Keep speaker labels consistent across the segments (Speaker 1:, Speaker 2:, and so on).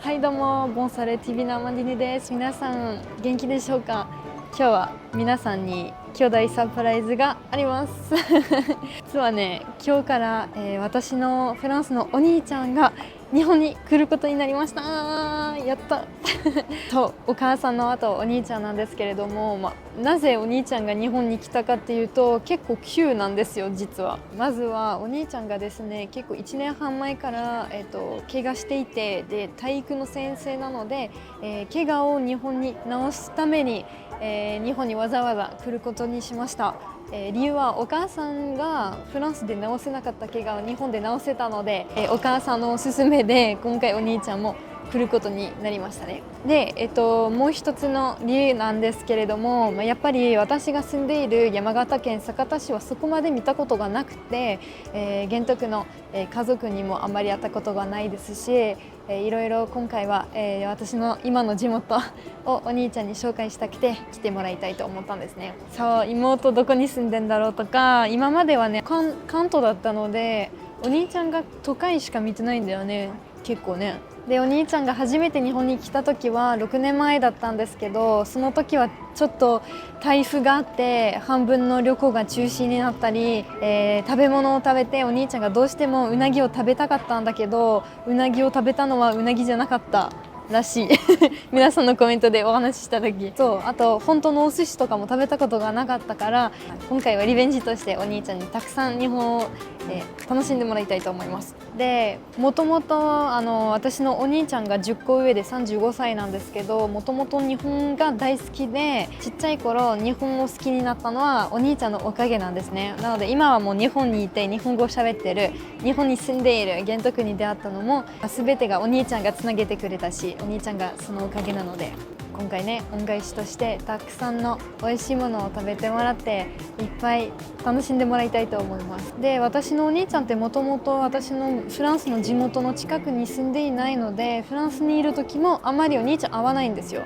Speaker 1: はいどうも、ボンサレ TV のアマンディネです。皆さん元気でしょうか。今日は皆さんに兄弟サプライズがあります実はね、今日から、私のフランスのお兄ちゃんが日本に来ることになりました。やったそうお母さんの後お兄ちゃんなんですけれども、なぜお兄ちゃんが日本に来たかっていうと結構急なんですよ。実はまずはお兄ちゃんがですね、結構1年半前から、怪我していて、で体育の先生なので、怪我を日本に治すために、日本にわざわざ来ることにしました。理由はお母さんがフランスで治せなかった怪我を日本で治せたので、お母さんのおすすめで今回お兄ちゃんも来ることになりましたね。で、もう一つの理由なんですけれども、やっぱり私が住んでいる山形県酒田市はそこまで見たことがなくて、玄徳の、家族にもあまり会ったことがないですし、いろいろ今回は、私の今の地元をお兄ちゃんに紹介したくて来てもらいたいと思ったんですね。そう、妹どこに住んでんだろうとか、今まではね関東だったのでお兄ちゃんが都会しか見てないんだよね、結構ね。でお兄ちゃんが初めて日本に来た時は6年前だったんですけど、その時はちょっと台風があって半分の旅行が中止になったり、食べ物を食べてお兄ちゃんがどうしてもうなぎを食べたかったんだけど、うなぎを食べたのはうなぎじゃなかったらしい皆さんのコメントでお話しした時、そう、あと本当のお寿司とかも食べたことがなかったから、今回はリベンジとしてお兄ちゃんにたくさん日本を、楽しんでもらいたいと思います。でもともと私のお兄ちゃんが10個上で35歳なんですけど、もともと日本が大好きで、ちっちゃい頃日本を好きになったのはお兄ちゃんのおかげなんですね。なので今はもう日本にいて日本語を喋ってる、日本に住んでいる玄徳に出会ったのも全てがお兄ちゃんがつなげてくれたし、お兄ちゃんがそのおかげなので、今回ね恩返しとしてたくさんの美味しいものを食べてもらっていっぱい楽しんでもらいたいと思います。で私のお兄ちゃんってもともと私のフランスの地元の近くに住んでいないので、フランスにいる時もあまりお兄ちゃん会わないんですよ。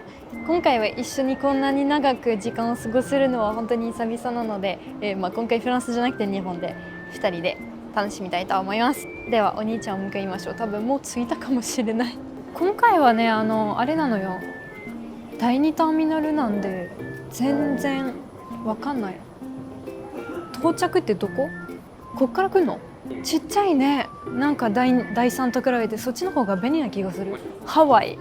Speaker 1: 今回は一緒にこんなに長く時間を過ごせるのは本当に久々なので、今回フランスじゃなくて日本で2人で楽しみたいと思います。ではお兄ちゃんを迎えましょう。多分もう着いたかもしれない。今回はねあれなのよ、第2ターミナルなんで全然わかんない。到着ってどこ？こっから来るの？ちっちゃいね。なんか第3と比べてそっちの方が便利な気がする。ハワイ。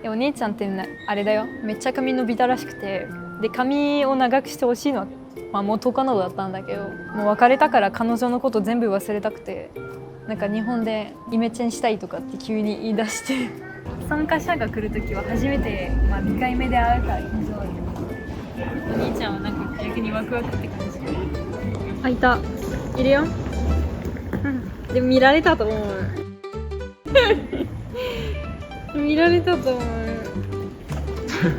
Speaker 1: お兄ちゃんってあれだよ、めっちゃ髪伸びたらしくて、で髪を長くしてほしいのは、元カノだったんだけど、もう別れたから彼女のこと全部忘れたくて、なんか日本でイメチェンしたいとかって急に言い出して参加者が来るときは初めて、2回目で会うから以上で、お兄ちゃんはなんか逆にワクワクって感じ。あ、いた、いるよでも見られたと思う見られたと思う。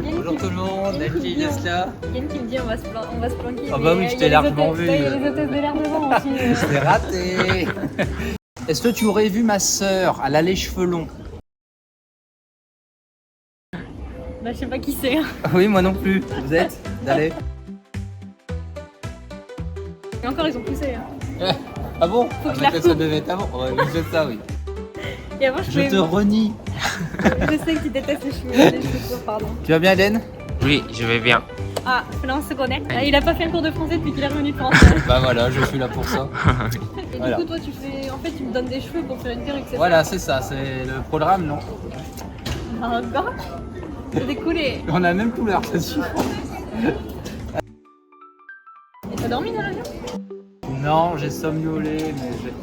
Speaker 2: Bonjour tout le monde, Naki Deska.
Speaker 1: Yann qui me dit on va se planquer.
Speaker 2: Ah bah oui, je t'ai largement vu.
Speaker 1: Il y a les hôtesses de l'air devant aussi.
Speaker 2: Je t'ai raté. Est-ce que tu aurais vu ma sœur? Elle a les cheveux longs.
Speaker 1: Bah je sais pas qui c'est.
Speaker 2: Oui, moi non plus. Vous êtes? Allez.
Speaker 1: Et encore ils ont poussé.
Speaker 2: Ah bon?
Speaker 1: Faut
Speaker 2: Ah,
Speaker 1: que la
Speaker 2: ça
Speaker 1: coupe.
Speaker 2: devait être avant. Ouais, oui, je sais ça, oui.
Speaker 1: Et avant
Speaker 2: Je te renie.
Speaker 1: Je sais que tu détestes les cheveux courts, pardon.
Speaker 2: Tu vas bien, Eden?
Speaker 3: Oui, je vais bien.
Speaker 1: Ah, Florence se connaît. Ah, il a pas fait un cours de français depuis qu'il est revenu de France.
Speaker 2: Bah voilà, je suis là pour ça.
Speaker 1: Et
Speaker 2: Voilà.
Speaker 1: du coup toi tu fais, en fait tu me donnes des cheveux pour faire une perruque, c'est
Speaker 2: Voilà, c'est ça, c'est le programme, non?
Speaker 1: ça? Ah god. C'est découlé.
Speaker 2: On a la même couleur, ça suffit.
Speaker 1: Et t'as dormi dans l'avion?
Speaker 2: Non, j'ai somnolé,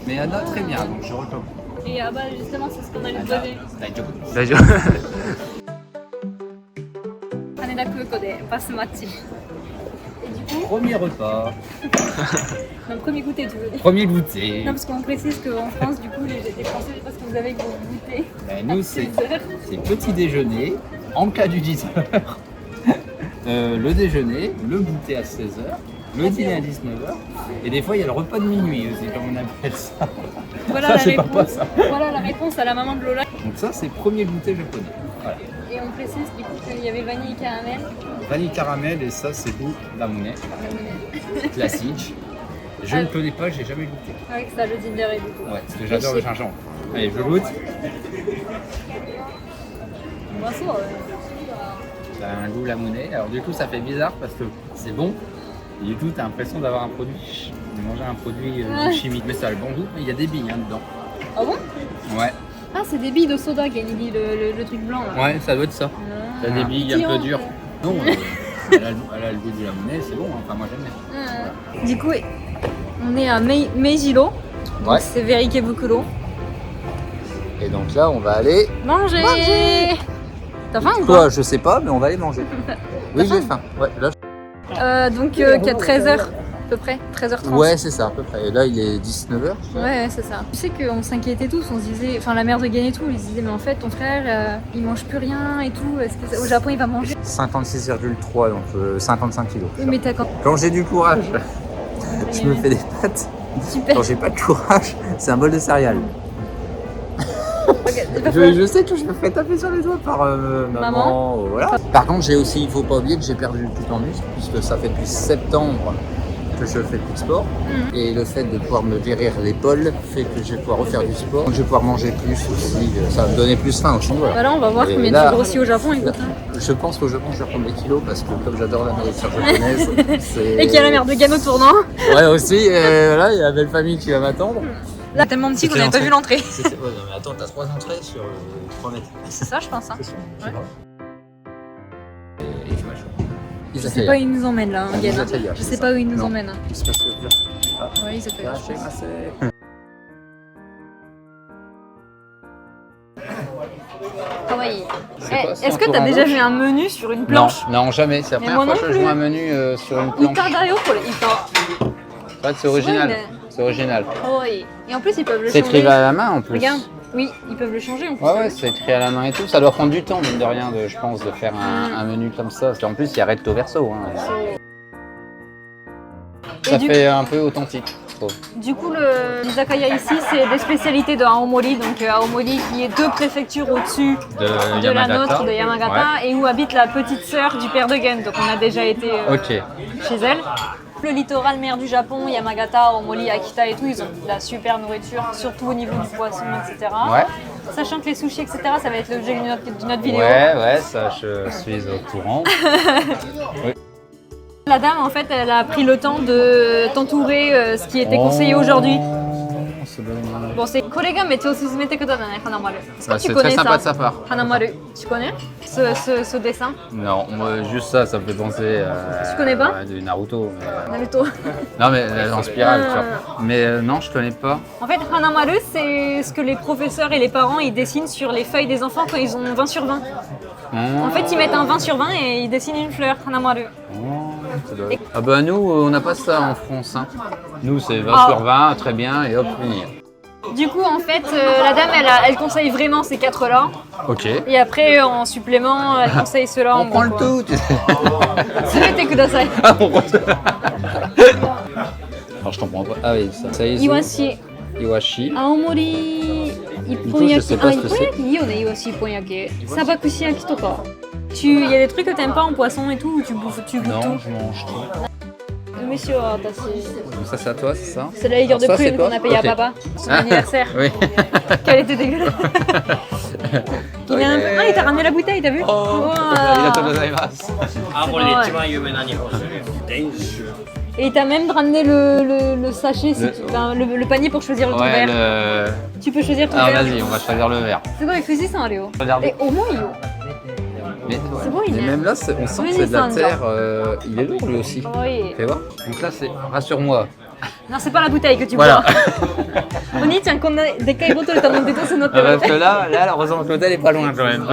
Speaker 2: mais Anna très bien, donc je recommande.
Speaker 1: Et ah bah justement c'est ce qu'on allait te
Speaker 2: Anna,
Speaker 1: poser.
Speaker 2: 大丈夫。
Speaker 1: 羽田空港でバス待ち。Et du coup,
Speaker 2: Premier repas,
Speaker 1: non, premier goûter tu veux dire?
Speaker 2: premier goûter.
Speaker 1: Non parce qu'on précise qu'en France du coup les Français parce que vous avez vos goûters.
Speaker 2: Ben, nous, c'est
Speaker 1: 16 heures.
Speaker 2: petit déjeuner, en cas du 10h. Le déjeuner, le goûter à 16h, le dîner à 19h. Et des fois, il y a le repas de minuit aussi, comme on appelle ça.
Speaker 1: Voilà
Speaker 2: Ça,
Speaker 1: la
Speaker 2: c'est pas
Speaker 1: réponse.
Speaker 2: moi, ça.
Speaker 1: Voilà la réponse à la maman de Lola.
Speaker 2: Donc ça, c'est premier goûter japonais. Voilà.
Speaker 1: Et on précise du coup qu'il y avait vanille et caramel.
Speaker 2: Vanille caramel, et ça, c'est goût d'amounet. Classique. Je ne connais pas, j'ai jamais goûté.
Speaker 1: Avec ça le ginger et du coup.
Speaker 2: Ouais, parce que j'adore le gingembre. Allez, je goûte.
Speaker 1: まそうだね。
Speaker 2: Ça a un goût la monnaie. Alors du coup, ça fait bizarre parce que c'est bon. Et du coup, tu as l'impression d'avoir un produit, de manger un produit chimique. Mais ça a le bon goût. Il y a des billes dedans.
Speaker 1: Ah bon?
Speaker 2: Ouais.
Speaker 1: Ah, c'est des billes de soda, Genili, le truc blanc là.
Speaker 2: Ouais, ça doit être ça. T'as des billes un peu dures. Non, elle a le goût de la monnaie, c'est bon. Enfin, moi j'aime bien.
Speaker 1: Du coup, on est à Meijiro. Donc
Speaker 2: Ouais.
Speaker 1: c'est vers Ikebukuro.
Speaker 2: Et donc là, on va aller.
Speaker 1: Manger. T'as faim ou pas?
Speaker 2: Quoi, je sais pas, mais on va aller manger. Oui, j'ai faim. Ouais, là.
Speaker 1: Donc qu'il y a 13h à peu près, 13h30.
Speaker 2: Ouais, c'est ça à peu près. Et là, il est 19h.
Speaker 1: Ouais, c'est ça. Tu sais qu'on s'inquiétait tous, on se disait, enfin la mère de Gen et tout, ils se disaient mais en fait ton frère il mange plus rien et tout, est-ce que au Japon il va manger?
Speaker 2: 56,3, donc 55 kilos.
Speaker 1: Oui mais t'as quand
Speaker 2: Quand j'ai du courage, je me fais des pâtes.
Speaker 1: Super.
Speaker 2: Quand j'ai pas de courage, c'est un bol de céréales. Je sais que je me fais taper sur les doigts par maman. Voilà. Par contre, il faut pas oublier que j'ai perdu tout en muscle, puisque ça fait depuis septembre que je fais plus de sport. Et le fait de pouvoir me guérir l'épaule fait que je vais pouvoir refaire du sport. Donc, je vais pouvoir manger plus aussi, ça va me donner plus faim aussi. Voilà.
Speaker 1: Voilà, on va voir
Speaker 2: Et
Speaker 1: combien
Speaker 2: là,
Speaker 1: tu grossis au Japon, écoute.
Speaker 2: Je pense qu'au Japon, je vais reprendre des kilos parce que comme j'adore la nourriture japonaise, c'est...
Speaker 1: Et qu'il y a la mère de Gen au tournant.
Speaker 2: Ouais, aussi, et voilà, il y a la belle famille qui va m'attendre.
Speaker 1: Là, tellement petit qu'on n'avait pas vu l'entrée.
Speaker 2: Ouais, non, mais attends, t'as 3 entrées sur 3 mètres.
Speaker 1: C'est ça, je pense. Hein.
Speaker 2: C'est sûr.
Speaker 1: Ouais.
Speaker 2: Et
Speaker 1: Je sais pas où ils nous emmènent là, hein, Gen.
Speaker 2: Izakaya,
Speaker 1: Je
Speaker 2: c'est
Speaker 1: sais
Speaker 2: ça.
Speaker 1: pas où ils nous
Speaker 2: Non.
Speaker 1: emmènent.
Speaker 2: C'est parce que
Speaker 1: Ouais, ils appellent. Kawaii. Est-ce que t'as déjà vu un menu sur une planche?
Speaker 2: Non, jamais. C'est la
Speaker 1: Mais
Speaker 2: première
Speaker 1: moi
Speaker 2: fois
Speaker 1: non
Speaker 2: que je
Speaker 1: plus.
Speaker 2: vois un menu sur une planche.
Speaker 1: Ita da yo, kore, ita.
Speaker 2: C'est vrai que c'est original.
Speaker 1: Ouais,
Speaker 2: C'est original.
Speaker 1: Kawaii. Et en plus, ils peuvent le
Speaker 2: C'est
Speaker 1: changer.
Speaker 2: écrit à la main en plus.
Speaker 1: Regarde. Oui, ils peuvent le changer en plus.
Speaker 2: Ouais, c'est écrit à la main et tout. Ça doit prendre du temps, mine de rien, je pense, de faire un menu comme ça. Parce qu'en plus, il y a recto verso. Hein. Ça
Speaker 1: du-
Speaker 2: fait un peu authentique, je trouve.
Speaker 1: Du coup, l'izakaya ici, c'est des spécialités de Aomori. Donc Aomori qui est 2 préfectures au-dessus de la nôtre, de Yamagata, et où habite la petite sœur du père de Gen. Donc on a déjà été
Speaker 2: Ok.
Speaker 1: chez elle. Le littoral mer du Japon, Yamagata, Aomori, Akita et tout, ils ont de la super nourriture, surtout au niveau du poisson, etc.
Speaker 2: Ouais.
Speaker 1: Sachant que les sushis, etc., ça va être l'objet de notre vidéo.
Speaker 2: Ouais, ça, je suis au courant.
Speaker 1: La dame, en fait, elle a pris le temps de t'entourer ce qui était conseillé aujourd'hui.
Speaker 2: C'est bon.
Speaker 1: Bon, c'est Korega mettez au susumete kudanai, Hanamaru. Est-ce que
Speaker 2: Bah,
Speaker 1: tu
Speaker 2: c'est
Speaker 1: connais
Speaker 2: très sympa
Speaker 1: ça
Speaker 2: de sa part.
Speaker 1: Hanamaru, tu connais ce dessin?
Speaker 2: Non, moi, juste ça me fait penser à...
Speaker 1: Tu connais pas
Speaker 2: à du Naruto. Mais...
Speaker 1: Naruto.
Speaker 2: Non, mais en spirale, tu vois. Mais non, je connais pas.
Speaker 1: En fait, Hanamaru, c'est ce que les professeurs et les parents ils dessinent sur les feuilles des enfants quand ils ont 20 sur 20. En fait, ils mettent un 20 sur 20 et ils dessinent une fleur, Hanamaru.
Speaker 2: Ah bah nous, on n'a pas ça en France. Hein. Nous, c'est 20
Speaker 1: Ah.
Speaker 2: sur 20, très bien, et hop, fini.
Speaker 1: Du coup, en fait, la dame, elle conseille vraiment ces 4-là.
Speaker 2: Ok.
Speaker 1: Et après, en supplément, elle conseille ceux-là.
Speaker 2: On prend le tout, tu sais.
Speaker 1: Sumete kudasai.
Speaker 2: Ah, on prend tout. Alors, je t'en prends pas. Ah oui, ça. Saizu,
Speaker 1: Iwashi.
Speaker 2: Iwashi.
Speaker 1: Aomori
Speaker 2: coup,
Speaker 1: ippon
Speaker 2: je
Speaker 1: yaki.
Speaker 2: sais pas ce que c'est.
Speaker 1: Ippon yaki, il y en a iwashi ippon yaki. Sabakushi yaki toka. Il y a des trucs que t'aimes pas en poisson et tout, où tu goûtes
Speaker 2: Non,
Speaker 1: tout.
Speaker 2: je mange tout.
Speaker 1: Monsieur, tashi.
Speaker 2: Donc ça, c'est à toi, c'est ça?
Speaker 1: C'est la liqueur de
Speaker 2: Alors, ça, c'est
Speaker 1: prune
Speaker 2: quoi
Speaker 1: qu'on a payé
Speaker 2: Ok.
Speaker 1: à papa. Son
Speaker 2: Ah,
Speaker 1: anniversaire.
Speaker 2: Oui.
Speaker 1: Qu'elle était dégueulasse. Il a un peu... Ah, il t'a ramené la bouteille, t'as vu?
Speaker 2: Oh,
Speaker 1: Wow.
Speaker 2: arigatou gozaimasu.
Speaker 3: 青森で一番有名な日本酒伝酒
Speaker 1: Et il t'a même ramené le sachet, si tu... enfin, le panier pour choisir le ton
Speaker 2: Ouais,
Speaker 1: verre. Tu peux choisir ton
Speaker 2: Alors
Speaker 1: verre.
Speaker 2: vas-y, on va choisir le verre.
Speaker 1: C'est quoi, il ça, Léo?
Speaker 2: Regarde.
Speaker 1: Et au moins, il
Speaker 2: Mais,
Speaker 1: C'est bon, il
Speaker 2: mais
Speaker 1: est-
Speaker 2: même là, on sent que c'est de la terre. Il est lourd lui aussi.
Speaker 1: Oui.
Speaker 2: Fais voir. Donc là, c'est rassure-moi.
Speaker 1: Non, c'est pas la bouteille que tu
Speaker 2: Voilà.
Speaker 1: bois. On y tient qu'on a des cailles bottles, t'as monté tout, c'est notre
Speaker 2: Parce que là, heureusement que l'hôtel est pas loin quand même.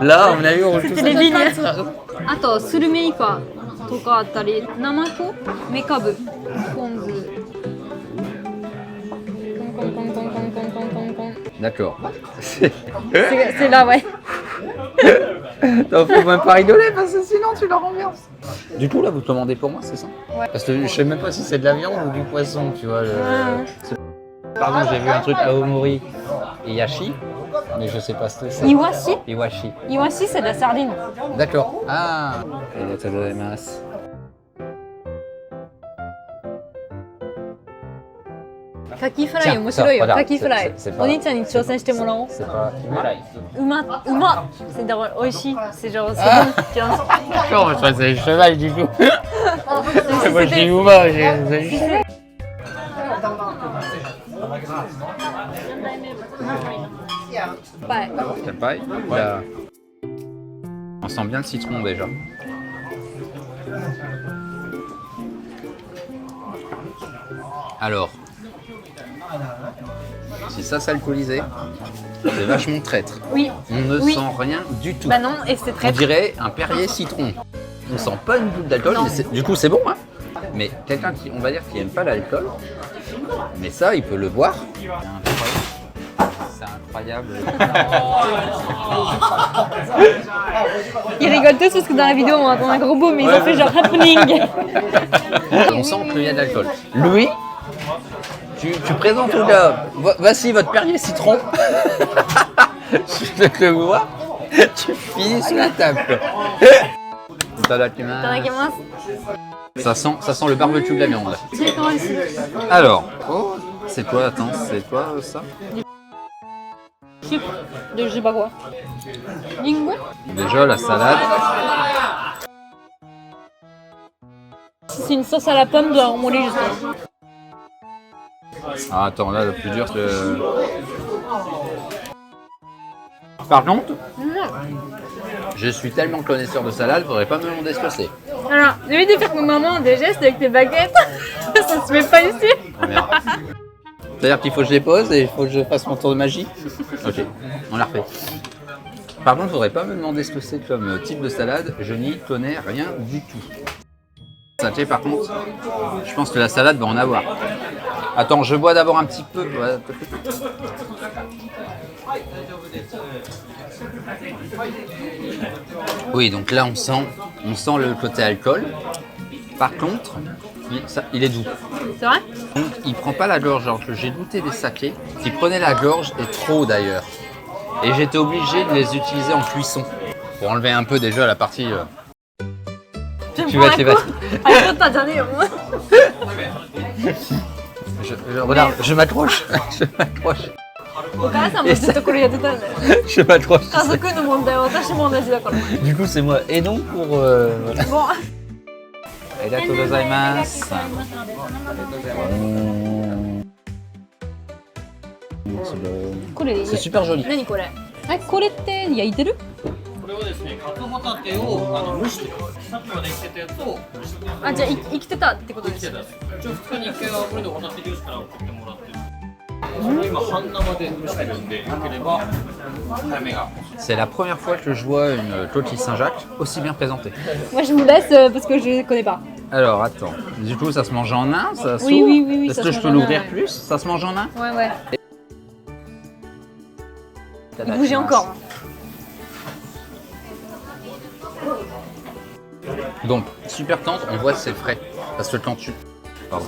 Speaker 2: Là, on a eu, on roule tout
Speaker 1: C'était
Speaker 2: ça.
Speaker 1: des vignes. Attends, surumeika toka attari, namako, mekabu, ponzu.
Speaker 2: D'accord.
Speaker 1: C'est là, ouais.
Speaker 2: T'en faut même pas rigoler parce que sinon tu la renverses. Du coup, là, vous commandez pour moi, c'est ça?
Speaker 1: Ouais.
Speaker 2: Parce que je sais même pas si c'est de la viande ou du poisson, tu vois. Pardon, j'ai vu un truc Aomori et Yashi, mais je sais pas ce que c'est.
Speaker 1: Iwashi.
Speaker 2: Iwashi.
Speaker 1: Iwashi, c'est de la sardine.
Speaker 2: D'accord. Ah. Arigatou gozaimasu.
Speaker 1: カキフライ面白いよ。
Speaker 2: Tiens,
Speaker 1: カキフライ
Speaker 2: c'est pas-
Speaker 1: お兄ちゃんに挑戦してもらおう。
Speaker 2: C'est pas.
Speaker 1: うまっ。C'est genre 美味しい。C'est genre c'est bon. Tu vois.
Speaker 3: Non, moi, je crois que c'est le cheval du coup.
Speaker 1: Si
Speaker 3: Moi, je dis
Speaker 1: c'était-
Speaker 3: Uma,
Speaker 1: si c'était- Ouais.
Speaker 2: T'aimes pas Là. On sent bien le citron déjà. Alors, si ça s'alcoolisait, c'est vachement traître.
Speaker 1: Oui.
Speaker 2: On ne
Speaker 1: Oui.
Speaker 2: sent rien du tout.
Speaker 1: Bah non, et c'est
Speaker 2: On
Speaker 1: très
Speaker 2: dirait un Perrier citron. On sent pas une goutte d'alcool,
Speaker 1: Non.
Speaker 2: mais du coup c'est bon. Hein, mais quelqu'un qui, on va dire, qui aime pas l'alcool, mais ça, il peut le boire. C'est incroyable.
Speaker 1: Ils rigolent tous parce que dans la vidéo on entend un gros boom, mais ils ont fait genre happening.
Speaker 2: On sent qu'il y a de l'alcool. Louis, tu présentes au gars, voici votre Perrier citron. Je te le vois, tu finis sur la table. Ça sent le barbecue de la viande. Alors, oh, c'est quoi, attends, c'est quoi ça?
Speaker 1: Chip de je sais pas quoi. Lingo.
Speaker 2: Déjà la salade.
Speaker 1: C'est une sauce à la pomme de remoller justement.
Speaker 2: Ah, attends, là le plus dur c'est le... Par contre, je suis tellement connaisseur de salade, faudrait pas me demander ce que c'est.
Speaker 1: Alors, j'ai envie de faire comme maman des gestes avec tes baguettes. Ça se fait pas ici.
Speaker 2: Oh, merde. C'est-à-dire qu'il faut que je les pose et il faut que je fasse mon tour de magie. Ok, on la refait. Par contre, faudrait pas me demander ce que c'est comme type de salade, je n'y connais rien du tout. Saté, par contre, je pense que la salade va en avoir. Attends, je bois d'abord un petit peu. Ouais, oui, donc là on sent le côté alcool. Par contre, il est doux.
Speaker 1: C'est vrai?
Speaker 2: Donc il prend pas la gorge, alors que j'ai goûté des sakés qui prenaient la gorge et trop d'ailleurs. Et j'étais obligé de les utiliser en cuisson pour enlever un peu déjà la partie. Tu vas te les battre. Regarde, je m'accroche. Je m'accroche.
Speaker 1: お母さんもずっとこれやってたんだよ。
Speaker 2: Je m'accroche.
Speaker 1: 家族の問題は私も同じだから。
Speaker 2: Du coup, c'est moi. Et donc pour. Voilà.
Speaker 1: もう
Speaker 2: Arigatou gozaimasu. C'est super joli.
Speaker 1: 何これ？これって焼いてる？
Speaker 3: これはですね、角ホタテを蒸してます。さっきまで生きてたやつを蒸してます。
Speaker 1: あ、じゃあ生きてたってことです
Speaker 3: 生き
Speaker 1: ね。
Speaker 3: てたやつ。一応2日に1回はこれでホタテジュースから送ってもらってる。それを今半生で蒸してるんで、よければ早めが。
Speaker 2: C'est la première fois que je vois une coquille Saint-Jacques aussi bien présentée.
Speaker 1: Moi je vous laisse parce que je connais pas.
Speaker 2: Alors attends, du coup ça se mange en un, ça s'ouvre.
Speaker 1: Oui, oui, oui, oui,
Speaker 2: Est-ce
Speaker 1: ça
Speaker 2: que
Speaker 1: se
Speaker 2: je peux
Speaker 1: mange en
Speaker 2: l'ouvrir
Speaker 1: un, ouais.
Speaker 2: plus? Ça se mange en un?
Speaker 1: Ouais ouais. Il bougeait encore.
Speaker 2: Donc, super tendre, on voit que c'est frais. Parce que quand tu... Pardon,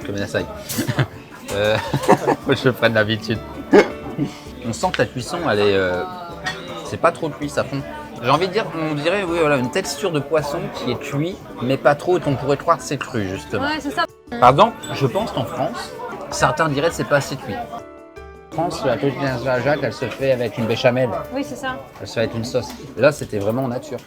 Speaker 2: comme ça y est. Faut que je prenne l'habitude. On sent que la cuisson, elle est... c'est pas trop cuit, ça fond. J'ai envie de dire, on dirait, oui, voilà, une texture de poisson qui est cuit, mais pas trop, et qu'on pourrait croire que c'est cru, justement.
Speaker 1: Ouais, c'est ça.
Speaker 2: Pardon, je pense qu'en France, certains diraient que c'est pas assez cuit. En France, la coquille Saint-Jacques, elle se fait avec une béchamel.
Speaker 1: Oui, c'est ça.
Speaker 2: Elle se fait avec une sauce. Là, c'était vraiment nature.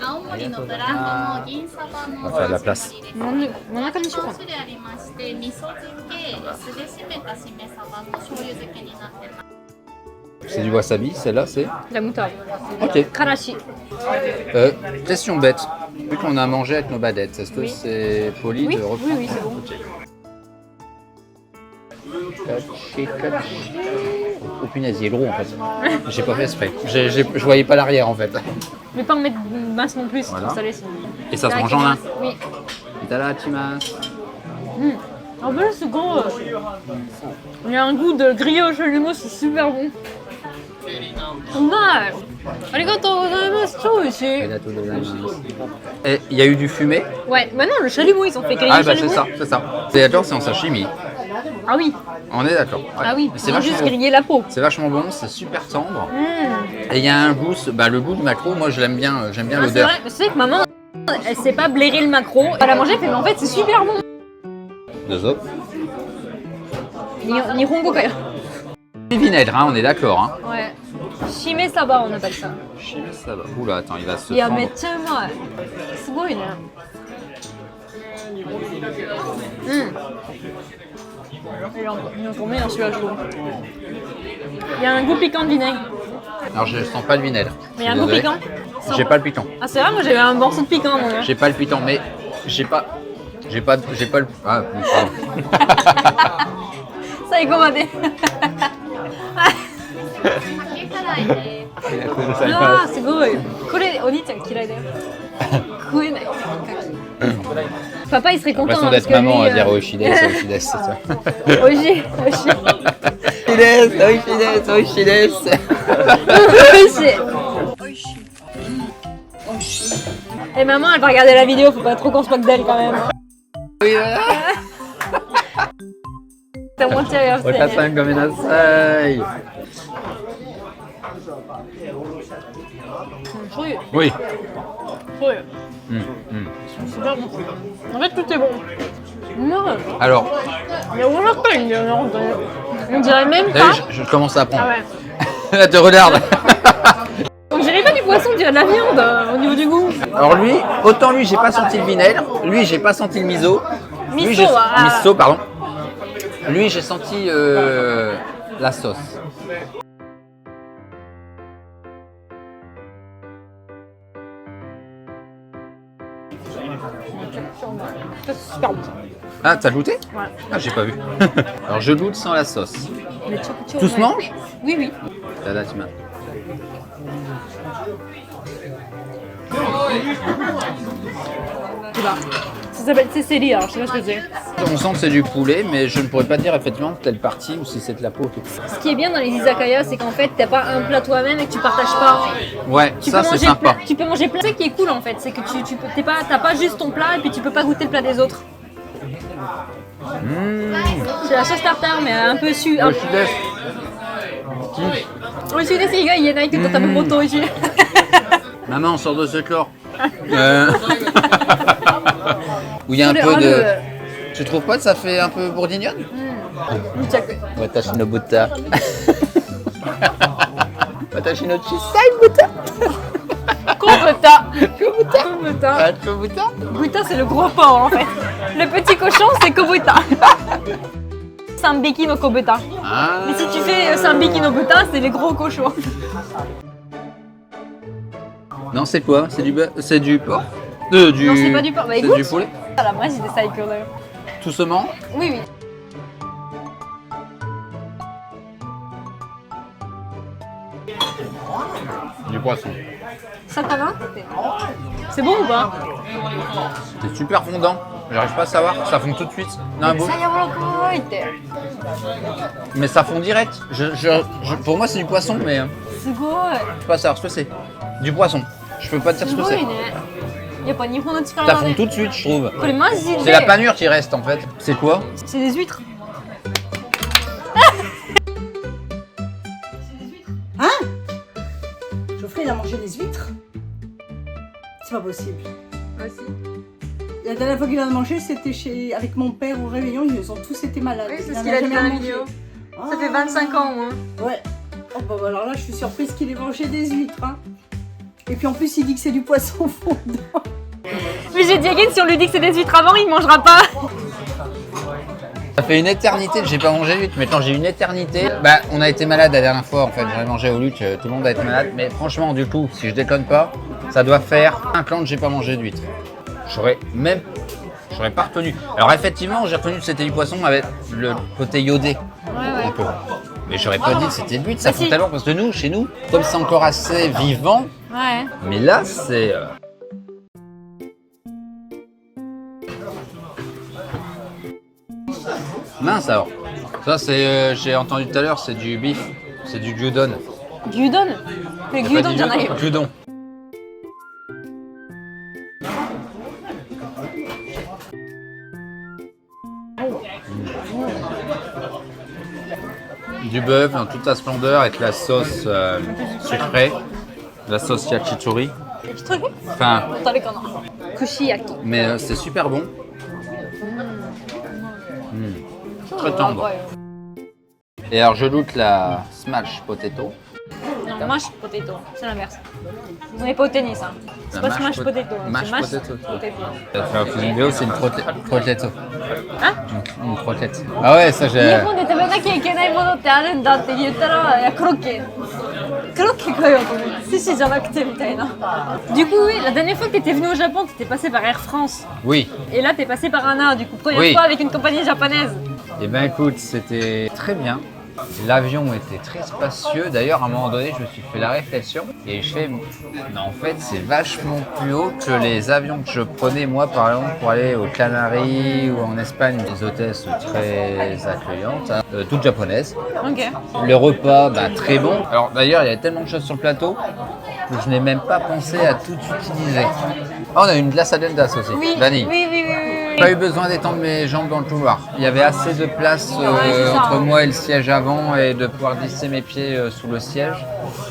Speaker 4: 青森のブランドの銀サバの
Speaker 2: On va faire de la place.
Speaker 1: 真ん中にしようか
Speaker 4: 2種類ありまして味噌漬け、酢で締めたしめサバの醤油漬けになってます。
Speaker 2: C'est du wasabi, celle-là, c'est...
Speaker 1: na. La moutarde.
Speaker 2: Ok.
Speaker 1: Karashi.
Speaker 2: Question bête. Vu qu'on a mangé avec nos baguettes, est-ce que
Speaker 1: Oui.
Speaker 2: c'est poli
Speaker 1: Oui,
Speaker 2: de reprendre?
Speaker 1: oui, oui, c'est bon.
Speaker 2: Oh punaise, il est gros en fait. J'ai pas fait exprès. Je voyais pas l'arrière en fait.
Speaker 1: Mais pas en mettre masse non plus,
Speaker 2: Voilà.
Speaker 1: c'est salé sinon.
Speaker 2: Et ça se mange en un.
Speaker 1: Oui.
Speaker 2: Itadakimasu.
Speaker 1: En plus, c'est gros. Il y a un goût de grillé au chalumeau, c'est super bon. Umai. Arigatou gozaimasu,超美味しい.
Speaker 2: Et il y a eu du fumé.
Speaker 1: Ouais, bah non, le chalumeau, ils ont fait griller
Speaker 2: Ah
Speaker 1: le
Speaker 2: bah c'est
Speaker 1: chalumeau.
Speaker 2: ça, c'est ça. C'est d'accord, c'est en sashimi.
Speaker 1: Ah oui,
Speaker 2: On est d'accord. Ouais.
Speaker 1: ah oui,
Speaker 2: C'est
Speaker 1: ils ont juste
Speaker 2: vachement bon.
Speaker 1: grillé la peau.
Speaker 2: C'est vachement bon, c'est super tendre. Et il y a un goût, le goût du maquereau, moi je l'aime bien, j'aime bien
Speaker 1: Ah, c'est
Speaker 2: l'odeur.
Speaker 1: vrai, tu sais que maman, elle sait pas blairer le maquereau. Elle a mangé, elle fait, mais en fait, c'est super bon.
Speaker 2: Deux autres.
Speaker 1: Nihongo kayo.
Speaker 2: Les vinaigres, hein, on est d'accord. Hein.
Speaker 1: Ouais. Shime saba, on appelle ça.
Speaker 2: Chimé, ça va. Oula, attends, il va se
Speaker 1: いや、
Speaker 2: fendre.
Speaker 1: めっちゃうまい。すごいね。Et encore meilleur celui-là, je trouve. Il y a un goût piquant de vinaigre.
Speaker 2: Alors, je sens pas le vinaigre.
Speaker 1: Mais il y a un goût piquant.
Speaker 2: J'ai pas le piquant.
Speaker 1: Ah, c'est vrai, moi j'avais un morceau de piquant. Moi.
Speaker 2: J'ai pas le piquant, mais j'ai pas le. Ah, oui, pardon.
Speaker 1: 最後まで。
Speaker 4: 竹辛いね。
Speaker 1: あー、すごい。これ、お兄ちゃん嫌いだよ。食えない。Papa, il serait content.
Speaker 2: L'impression
Speaker 1: Parce
Speaker 2: d'être
Speaker 1: que
Speaker 2: maman
Speaker 1: lui,
Speaker 2: à dire Oishides, Oishides, c'est ça.
Speaker 1: Oishi, oishi.
Speaker 2: Oishides, Oishides.
Speaker 1: Oishi. Et maman, elle va regarder la vidéo, faut pas trop qu'on se moque d'elle quand même.
Speaker 2: Oui, voilà.
Speaker 1: って思っちゃうよ、普通に。
Speaker 2: Watasan gomenasai.
Speaker 1: 醤油。
Speaker 2: Oui.
Speaker 1: 醤油。 Super bon. En fait, tout est bon. Non.
Speaker 2: Alors,
Speaker 1: Mais on l'a pas une on dirait même
Speaker 2: t'as
Speaker 1: pas.
Speaker 2: vu, je commence à apprendre.
Speaker 1: Ah ouais.
Speaker 2: Là, te regarde.
Speaker 1: On dirait pas du poisson, on dirait de la viande au niveau du goût.
Speaker 2: Alors lui, autant lui, j'ai pas senti le vinaigre. Lui, j'ai pas senti le miso. Lui,
Speaker 1: Miso,
Speaker 2: miso, pardon. Lui, j'ai senti la sauce.
Speaker 1: C'est super bon.
Speaker 2: Ah, t'as goûté?
Speaker 1: Ouais.
Speaker 2: Ah, j'ai pas vu. Alors, je goûte sans la sauce.
Speaker 1: Mais tchou-tchou,
Speaker 2: Tout se
Speaker 1: ouais.
Speaker 2: mange?
Speaker 1: Oui, oui.
Speaker 2: Tadatima.
Speaker 1: Ça s'appelle Tsesseli, alors je sais pas ce que c'est.
Speaker 2: On sent que c'est du poulet, mais je ne pourrais pas dire effectivement telle partie ou si c'est de la peau. Tout.
Speaker 1: Ce qui est bien dans les izakaya, c'est qu'en fait, t'as pas un plat toi-même et que tu partages pas.
Speaker 2: Ouais,
Speaker 1: Tu
Speaker 2: ça
Speaker 1: peux
Speaker 2: c'est
Speaker 1: manger
Speaker 2: sympa.
Speaker 1: tu peux manger plein. C'est ça qui est cool en fait, c'est que t'as pas juste ton plat et puis tu peux pas goûter le plat des autres. C'est la sauce tartare, mais un peu su. Un... Oishi desu iga ienai ke tabemoto oishi.
Speaker 2: Maman, on sort de ce corps. Où il y a un peu de. Tu trouves pas que ça fait un peu bourguignonne? Watashi no buta. Watashi no chisai buta.
Speaker 1: Kobuta.
Speaker 2: Kobuta.
Speaker 1: Kobuta.
Speaker 2: Ah, kobuta.
Speaker 1: Kobuta, c'est le gros porc en fait. Le petit cochon, c'est Kobuta. Sambiki no Kobuta.
Speaker 2: Ah.
Speaker 1: Mais si tu fais Sambiki no Buta, c'est les gros cochons.
Speaker 2: Non, c'est quoi? C'est du porc? Du...
Speaker 1: Non, c'est pas du porc. Bah,
Speaker 2: c'est
Speaker 1: écoute.
Speaker 2: du poulet?
Speaker 1: Voilà, moi j'ai des saïkyo d'ailleurs.
Speaker 2: Tout se mange?
Speaker 1: Oui, oui.
Speaker 2: Du poisson.
Speaker 1: Ça va? C'est bon ou pas?
Speaker 2: C'est super fondant. J'arrive pas à savoir. Ça fond tout de suite. D'un bout. Mais ça fond direct. Pour moi, c'est du poisson, mais je peux pas savoir ce que c'est. Du poisson. Je peux pas te dire ce que c'est. Ça fond tout de suite, je trouve. C'est la panure qui reste en fait. C'est quoi?
Speaker 1: C'est des huîtres.
Speaker 5: Hein? Geoffrey, il a mangé des huîtres? C'est pas possible. La dernière fois qu'il en a mangé, c'était avec mon père au réveillon, ils ont tous été malades.
Speaker 1: Oui, c'est
Speaker 5: Il
Speaker 1: ce
Speaker 5: en
Speaker 1: qu'il a dit
Speaker 5: jamais
Speaker 1: dans la
Speaker 5: mangé.
Speaker 1: vidéo.
Speaker 5: Ah.
Speaker 1: Ça fait 25 ans au moins.
Speaker 5: Ouais. Oh, bah, alors là, je suis surprise qu'il ait mangé des huîtres. Hein. Et puis en plus, il dit que c'est du poisson fondant.
Speaker 1: Mais j'ai dit à Guine, si on lui dit que c'est des huîtres avant, il mangera pas.
Speaker 2: Ça fait une éternité que j'ai pas mangé l'huître. Maintenant j'ai une éternité. Bah on a été malade la dernière fois en fait. J'avais mangé au lutte, tout le monde a été malade. Mais franchement du coup, si je déconne pas, ça doit faire 5 ans que j'ai pas mangé d'huître. J'aurais pas retenu. Alors effectivement, j'ai retenu que c'était du poisson avec le côté iodé. Un peu. Mais j'aurais pas dit que c'était de l'huître. Ça fond tellement parce que nous, chez nous, comme c'est encore assez vivant.
Speaker 1: Ouais.
Speaker 2: Mais là c'est. Mince alors. Ça c'est, j'ai entendu tout à l'heure, c'est du beef, c'est du gyudon.
Speaker 1: Gyudon? Le gyudon, j'en ai.
Speaker 2: Gyudon. Du bœuf dans toute sa splendeur avec la sauce sucrée, la sauce yakitori. Enfin,
Speaker 1: Kushiyaki.
Speaker 2: mais c'est super bon. Très tendre. Et alors je doute la smash potato.
Speaker 1: Non, mash potato, c'est l'inverse. On est pas au tennis, hein. C'est pas smash potato,
Speaker 2: Mash
Speaker 1: c'est mash
Speaker 2: potato.
Speaker 1: potato.
Speaker 2: La vidéo c'est une potato.
Speaker 1: Hein?
Speaker 2: Une croquette. Ah ouais, ça
Speaker 1: 日
Speaker 2: j'ai.
Speaker 1: 本で食べなきゃいけないものってあるんだって言ったら、いや、コロッケ。コロッケかよと思って。寿司じゃなくてみたいな。Du coup, oui, la dernière fois que t'étais venu au Japon, t'étais passé par Air France.
Speaker 2: Oui.
Speaker 1: Et là, t'es passé par ANA, du coup, première
Speaker 2: Oui.
Speaker 1: fois avec une compagnie japonaise.
Speaker 2: Eh ben écoute, c'était très bien. L'avion était très spacieux. D'ailleurs, à un moment donné, je me suis fait la réflexion et je fais, mais en fait, c'est vachement plus haut que les avions que je prenais moi, par exemple, pour aller aux Canaries ou en Espagne. Des hôtesses très accueillantes, hein, toutes japonaises.
Speaker 1: Ok.
Speaker 2: Le repas, bah, très bon. Alors d'ailleurs, il y a tellement de choses sur le plateau que je n'ai même pas pensé à tout utiliser. Ah, on a une glace à dendas aussi,
Speaker 1: Oui,
Speaker 2: vanille.
Speaker 1: oui, oui, oui, oui.
Speaker 2: Pas eu besoin d'étendre mes jambes dans le couloir. Il y avait assez de place
Speaker 1: c'est ça.
Speaker 2: entre moi et le siège avant et de pouvoir glisser mes pieds sous le siège.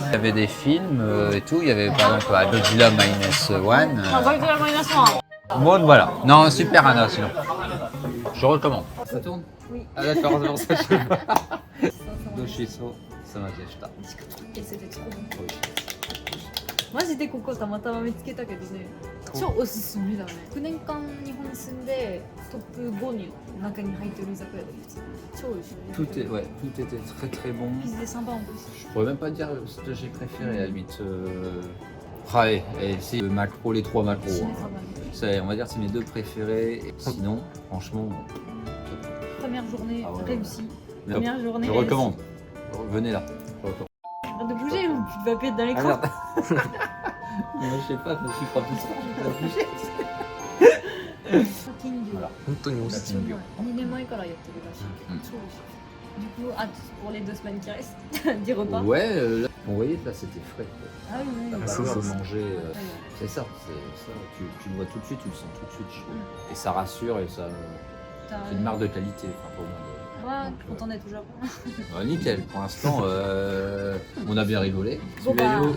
Speaker 2: Il y avait des films et tout. Il y avait par exemple Godzilla Minus One.
Speaker 1: Ah, Godzilla Minus One.
Speaker 2: Bon, voilà. Non, super Anna sinon. Je recommande. Ça tourne?
Speaker 1: Oui.
Speaker 2: Ah d'accord, c'est pour ça que je sais pas. Doshiso, Samakeshita.
Speaker 1: マジでここたまたま見つけたけどね、超おすすめだね。9年間日本に住んでトップ5の中に入ってる居酒屋だよ。超美味しい。
Speaker 2: Tout, ouais, tout était très très bon.
Speaker 1: Puis c'est sympa en plus.
Speaker 2: Je pourrais même pas dire ce que j'ai préféré à la limite. Ah, et c'est le macro, les trois macros.
Speaker 1: 締
Speaker 2: hein.
Speaker 1: めサバね。
Speaker 2: On va dire que c'est mes deux préférés. Et sinon, franchement,
Speaker 1: Première journée
Speaker 2: Ah ouais.
Speaker 1: réussie.
Speaker 2: mais
Speaker 1: Première journée
Speaker 2: je
Speaker 1: réussie.
Speaker 2: recommande. Venez là. Je recommande.
Speaker 1: Arrête de bouger ou tu vas appuyer dans
Speaker 2: Ah
Speaker 1: l'écran.
Speaker 2: merde. Moi, je sais pas, je suis prof de sport, je peux pas bouger.
Speaker 1: 金魚。
Speaker 2: Voilà.
Speaker 3: 本当におすすめ。
Speaker 1: 2年前からやってるらしい。
Speaker 2: うん
Speaker 1: 超美味しい。Du coup, hâte pour les 2 semaines qui restent du repas.
Speaker 2: Ouais, là, vous voyez, là c'était frais.
Speaker 1: Ah oui, oui,
Speaker 2: T'as
Speaker 1: oui.
Speaker 2: pas
Speaker 3: Fou,
Speaker 2: besoin
Speaker 3: fou,
Speaker 2: de
Speaker 3: fou.
Speaker 2: manger.
Speaker 1: Ouais.
Speaker 2: C'est ça, tu le vois tout de suite, tu le sens tout de suite. Et ça rassure et ça.
Speaker 1: T'as-
Speaker 2: C'est une marque de qualité. Enfin, pour moi.
Speaker 1: Ouais, content d'être au Japon.
Speaker 2: Nickel, pour l'instant, on a bien rigolé.
Speaker 1: Bon, bah,
Speaker 2: Suivez-nous.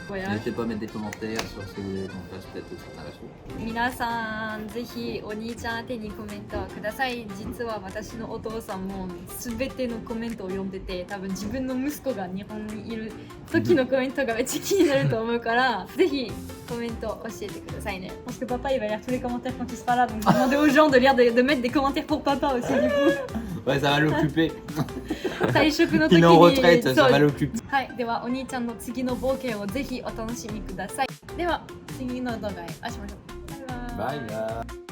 Speaker 1: voyage.
Speaker 2: N'hésitez pas à mettre des commentaires sur ce que vous voulez qu'on fasse peut-être sur certains réseaux.
Speaker 1: 皆さんぜひお兄ちゃん宛てにコメントください。実は私のお父さんも全てのコメントを読んでて、多分自分の息子が日本にいる時のコメントがめっちゃ気になると思うからぜひコメント教えてくださいね。Parce que papa il va lire tous les commentaires quand il sera là, donc demandez aux gens de mettre des commentaires pour papa aussi du coup.
Speaker 2: Ouais, ça va l'occuper.
Speaker 1: 退職の時
Speaker 2: Il
Speaker 1: に
Speaker 2: est en retraite, ça
Speaker 1: そう
Speaker 2: va l'occuper.
Speaker 1: はい、ではお兄ちゃんの次の冒険をぜひお楽しみください。では次の動画へお会いしましょう。バイバイ。
Speaker 2: Bye là.